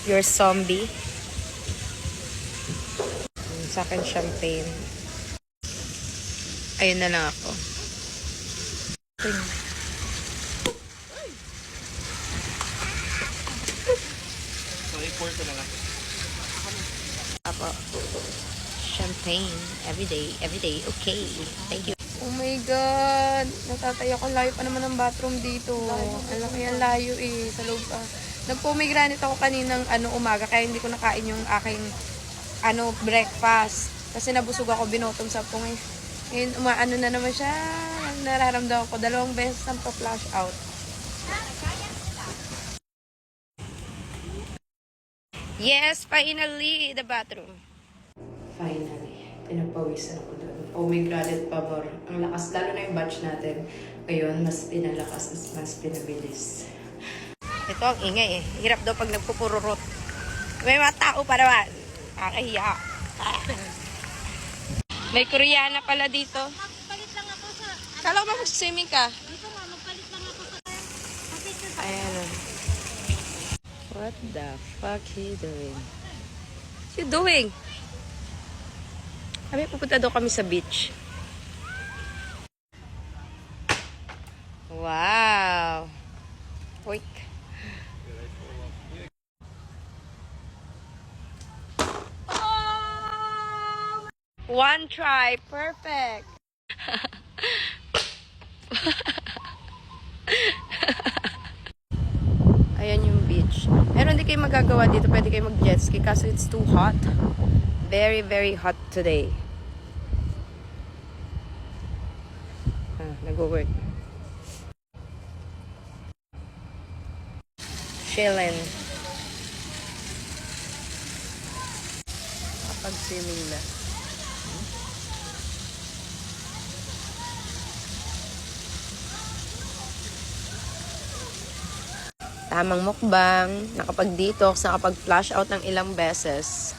Your zombie. Sa akin, champagne. Ayun na lang ako. Sorry, pour ko na lang. Apo. Champagne. Everyday. Okay. Thank you. Oh my God! Natataya ko. Layo pa naman ang bathroom dito. Alam ko yan, layo eh. Sa loob pa. Nag-pomegranate ako kaninang umaga kaya hindi ko nakain yung aking breakfast. Kasi nabusog ako, binotom sa pong eh. Ngayon, umaano na naman siya. Nararamdaman ko. 2 beses ang pa-flash out. Yes, finally, the bathroom. Finally, pinagpawisan ako doon. Pomegranate pabor. Ang lakas, lalo na yung batch natin. Ngayon, mas pinalakas, mas pinabilis. Ito ang ingay eh. Hirap daw pag nagpupururot. May mga tao pa naman. Nakahiya. May Koreana pala dito. Magpalit lang ako sa... Kala ko ba mag-swimming ka? Dito nga, magpalit lang ako sa... Kasi ito sa... Ayan. What the fuck he doing? What you doing? Sabi, pupunta daw kami sa beach. Wow! Oik. One try. Perfect. Ayan yung beach. Pero hindi kayo magagawa dito. Pwede kayo mag-jet ski kasi it's too hot. Very, very hot today. Nag-work. Chillin'. Kapag-swimming na. Tamang mukbang, nakapag-detox, nakapag-flash out ng ilang beses.